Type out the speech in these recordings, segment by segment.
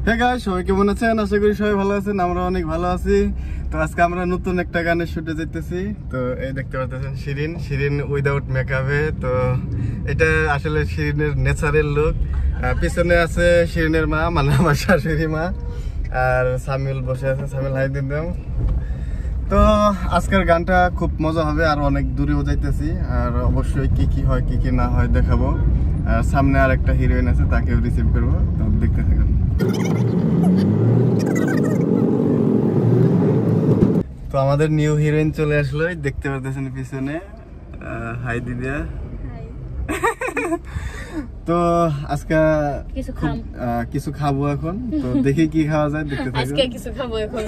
Hey guys, সবাই কেমন আছেন? আশা করি সবাই ভালো আছেন, আমরা অনেক ভালো আছি। তো আজকে আমরা নতুন একটা গানের শুটে যেতেছি। তো এই দেখতে পাচ্ছেন শিরিন উইদাউট মেকআপে। তো এটা আসলে শিরিনের ন্যাচারাল লুক। পিছনে আছে শিরিনের মা, মানে আমার শাশুড়ি মা, আর সামিউল বসে আছে। সামিউল হাই দিন দাও। তো আজকের গানটা খুব মজা হবে, আর অনেক দূরেও যাইতেছি, আর অবশ্যই কি কি হয় কি কি না হয় দেখাবো। আর সামনে আর একটা হিরোইন আছে, তাকেও রিসিভ করবো। তো দেখতে থাকুন। তো আমাদের নিউ হিরোইন চলে আসলো, দেখতে পাচ্ছেন পিছনে। হাই দিদিয়া। তো আজকে কিছু খাবো এখন। তো দেখি কি খাওয়া যায়, দেখতে থাকুন। আজকে কিছু খাবো এখন।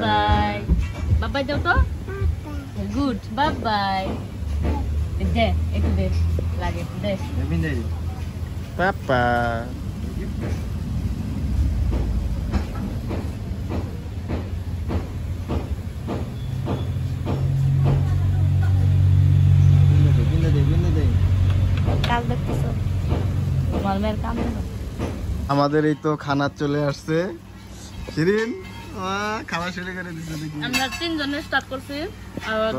বাই বাই দাও তো। Good bye. দে একটু দে লাগে দে পাপা। আমাদের এই তো খানা চলে আসছে। শিরিন খাওয়া শুরু করে দিচ্ছে দেখি। আমরা তিনজনে স্টার্ট করছি, আর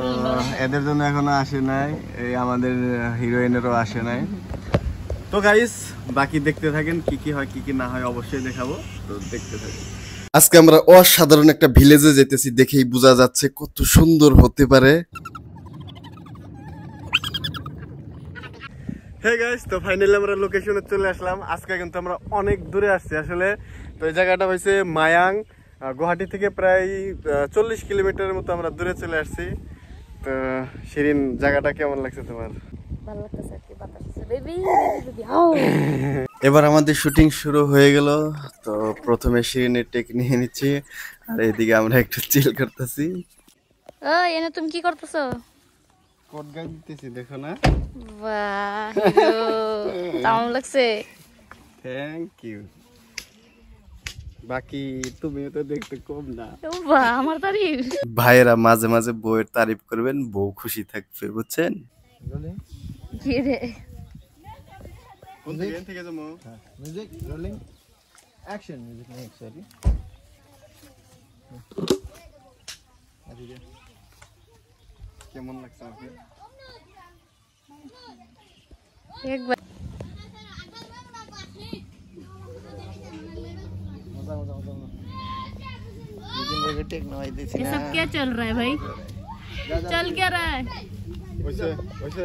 এদের জন্য এখনো আসে নাই, এই আমাদের হিরোইনেরও আসে নাই। তো গাইস, বাকি দেখতে থাকেন, কি কি হয় কি কি না হয় অবশ্যই দেখাবো। তো দেখতে থাকেন। আজকে আমরা অসাধারণ একটা ভিলেজে যেতেছি, দেখেই বোঝা যাচ্ছে কত সুন্দর হতে পারে। হে গাইস, তো ফাইনালি আমরা লোকেশনে চলে আসলাম। আজকে কিন্তু আমরা অনেক দূরে আসছি আসলে। তো এই জায়গাটা হয়েছে মায়াং, গুয়াহাটি থেকে প্রায় 40 কিলোমিটারের মতো আমরা দূরে চলে আসছি। তো শিরিন, জায়গাটা কেমন লাগছে তোমার? ভালো লাগতেছে কি বাতাস বেবি। এবার আমাদের শুটিং শুরু হয়ে গেল। তো প্রথমে শিরিনের টেক নিয়ে নিচ্ছি, আর এদিকে আমরা একটু চিল করতেছি। ওই এনে তুমি কি করতেছো? কোড গাই দিতেছি, দেখো না? বাহ, দারুণ লাগছে। Thank you. বাকি তুমিও তো দেখতে কম না। বাহ, আমার তারিফ। ভাইয়েরা মাঝে মাঝে বউয়ের তারিফ করবেন, বউ খুশি থাকবে, বুঝছেন? কি রে? থেকে যাবো। Music rolling. Action music next, sorry. কেমন লাগছে আমাকে? একবার ये सब क्या चल रहा है भाई? चल क्या रहा है? वैसे वैसे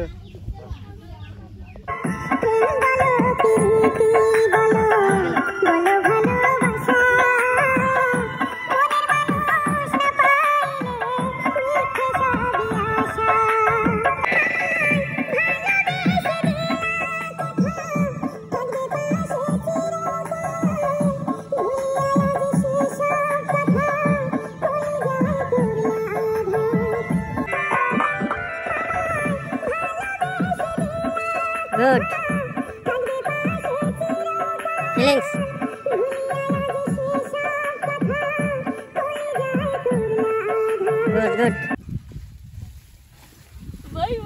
Good. Feelings. Good.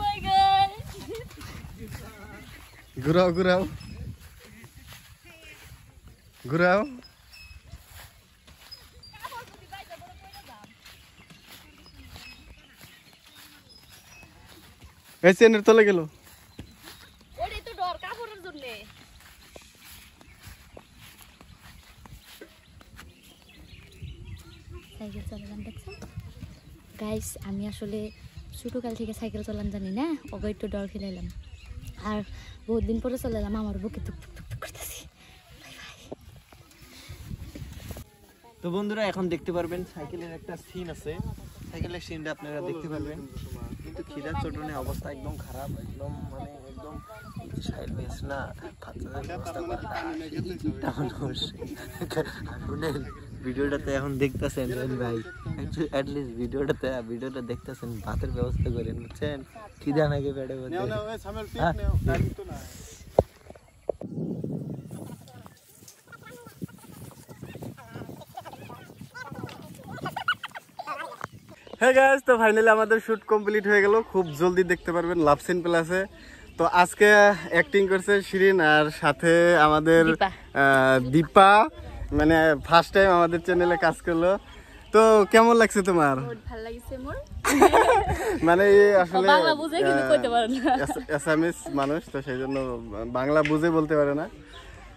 Bye guys. घुराओ ऐसे तले गেল। সাইকেল চালালাম দেখছো গাইস, আমি আসলে ছোটকাল থেকে সাইকেল চালান জানি না, ওকে একটু ডর খেলাইলাম, আর বহুত দিন পরে চালালাম, আমার বুকে টুক টুক টুক করতেছি। তো বন্ধুরা, এখন দেখতে পারবেন সাইকেলের একটা সিন আছে। সাইকেলের সিনটা আপনারা দেখতে পারবেন, কিন্তু খিদার চটনে অবস্থা একদম খারাপ, একদম মানে একদম সাইড বেস না ভিডিওটাতে এখন দেখতেছেন ভাই, অ্যাটলিস্ট ভিডিওটা দেখতেছেন, ভাতের ব্যবস্থা করেন, বুঝছেন? খিদা নাকি পেটে বলতে। হ্যাঁ গাইস, তো ফাইনালি আমাদের শুট কমপ্লিট হয়ে গেল। খুব জলদি দেখতে পারবেন লাভ সিন প্লাসে। তো আজকে অ্যাক্টিং করছে শিরিন আর সাথে আমাদের দীপা। দীপা, মানে ফার্স্ট টাইম আমাদের চ্যানেলে কাজ করলো। তো কেমন লাগছে তোমার? ভালো লাগিছে মোর। মানে আসলে বাংলা বুঝে কিন্তু কইতে পারে না। এসএমএস মানুষ, তো সেই জন্য বাংলা বুঝে বলতে পারে না।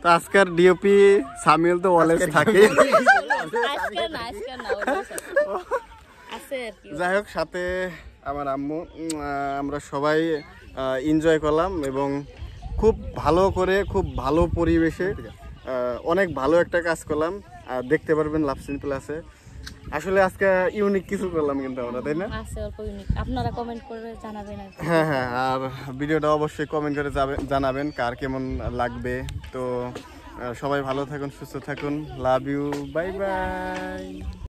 তো আজকের ডিওপি সামিউল তো অলওয়েজ থাকে। আজকে না আছে আর কি। যাই হোক, সাথে আমার আম্মু, আমরা সবাই এনজয় করলাম এবং খুব ভালো করে, খুব ভালো পরিবেশে অনেক ভালো একটা কাজ করলাম। আর দেখতে পারবেন লাভসিন প্লাসে। আসলে আজকে ইউনিক কিছু করলাম কিন্তু আমরা, তাই না? আছে অল্প ইউনিক, আপনারা কমেন্ট করে জানাবেন আর কি। হ্যাঁ হ্যাঁ, আর ভিডিওটা অবশ্যই কমেন্ট করে জানাবেন কার কেমন লাগবে। তো সবাই ভালো থাকুন, সুস্থ থাকুন, লাভ ইউ, বাই বাই।